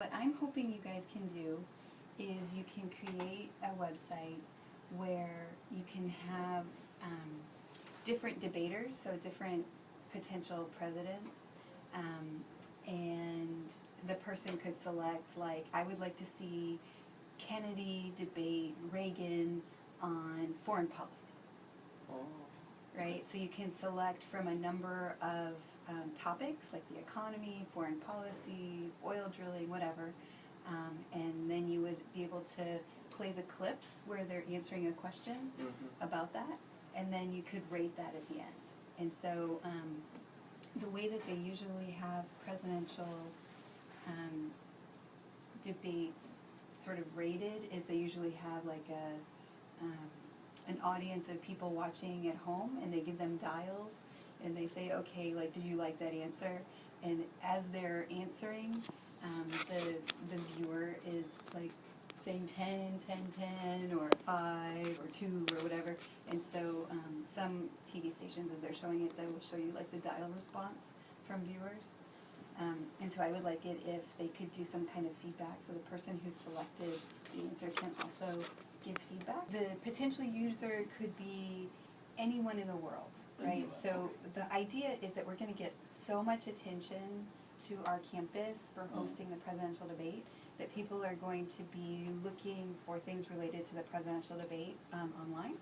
What I'm hoping you guys can do is you can create a website where you can have different debaters, so different potential presidents, and the person could select, like, I would like to see Kennedy debate Reagan on foreign policy. Oh. Right? So you can select from a number of topics, like the economy, foreign policy, oil drilling, whatever, and then you would be able to play the clips where they're answering a question about that, and then you could rate that at the end. And so the way that they usually have presidential debates sort of rated is they usually have like an audience of people watching at home, and they give them dials, and they say, okay, like, did you like that answer? And as they're answering, the viewer is like saying 10, 10, 10, or 5, or 2, or whatever. And so some TV stations, as they're showing it, they will show you like the dial response from viewers. And so I would like it if they could do some kind of feedback, so the person who selected the answer can also give feedback. The potential user could be anyone in the world, right? So the idea is that we're going to get so much attention to our campus for hosting the presidential debate that people are going to be looking for things related to the presidential debate online.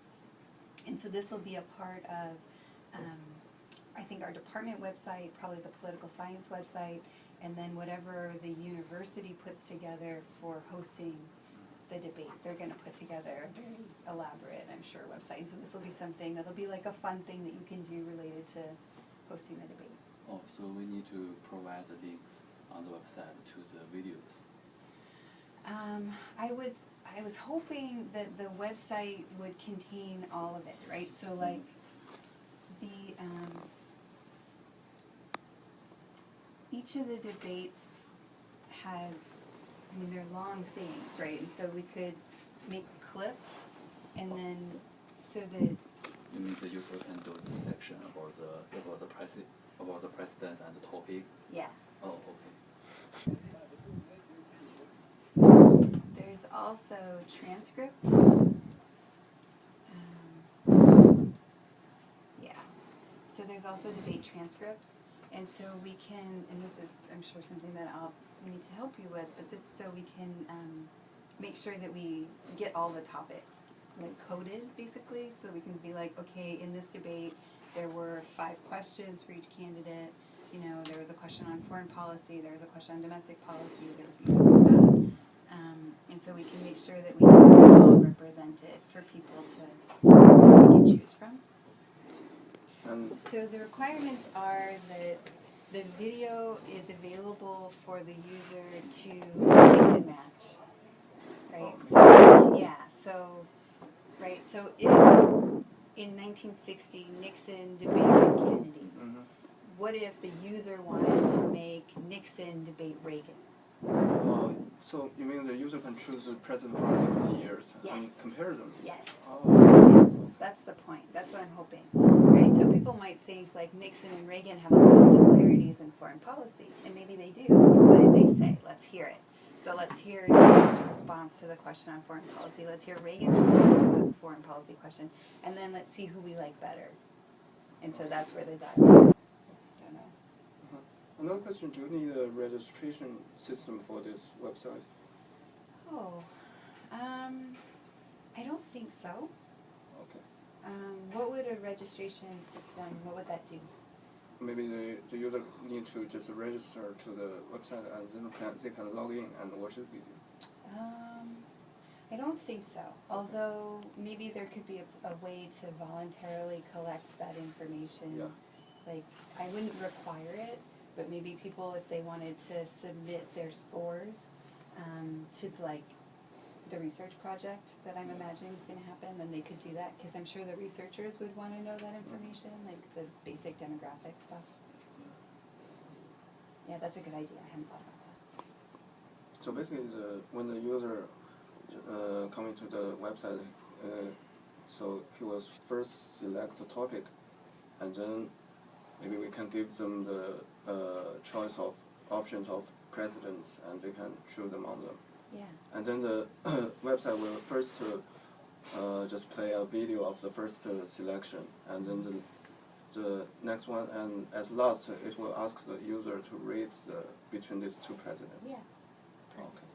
And so this will be a part of, I think, our department website, probably the political science website, and then whatever the university puts together for hosting the debate. They're going to put together a very elaborate, I'm sure, website. And so this will be something that'll be like a fun thing that you can do related to hosting the debate. Oh, so we need to provide the links on the website to the videos. I was hoping that the website would contain all of it, right? So like the each of the debates has, I mean, they're long things, right? And so we could make clips, and then so that You mean the user can do the selection about the president and the topic? yeah. Oh, okay. There's also transcripts. Yeah. So there's also debate transcripts, and so we can, and this is, I'm sure, something that I'll need to help you with, but this so we can make sure that we get all the topics like coded, basically, so we can be like, okay, in this debate there were 5 questions for each candidate. You know, there was a question on foreign policy, there was a question on domestic policy, there was that. And so we can make sure that we have it all represented for people to choose from. So the requirements are that the video is available for the user to mix and match, right? So, yeah, so if in 1960 Nixon debated Kennedy, what if the user wanted to make Nixon debate Reagan? So you mean the user can choose the president from different years and compare them? Yes. Oh. That's the point. That's what I'm hoping. Right? So people might think like Nixon and Reagan have a lot of similarities in foreign policy, and maybe they do. What did they say? Let's hear it. So let's hear Nixon's response to the question on foreign policy. Let's hear Reagan's response to the foreign policy question, and then let's see who we like better. And so that's where the dialogue. Another question, do you need a registration system for this website? Oh, I don't think so. Okay. What would a registration system, what would that do? Maybe the user need to just register to the website and then they can log in and watch the video. I don't think so. Although maybe there could be a way to voluntarily collect that information. Yeah. Like, I wouldn't require it, but maybe people, if they wanted to submit their scores to like the research project that I'm imagining is going to happen, then they could do that, because I'm sure the researchers would want to know that information, like the basic demographic stuff. Yeah, that's a good idea. I hadn't thought about that. So basically, when the user coming to the website, so he will first select a topic, and then maybe we can give them the choice of options of presidents, and they can choose among them. Yeah. And then the website will first just play a video of the first selection, and then the next one, and at last it will ask the user to rate between these two presidents. Yeah. Okay.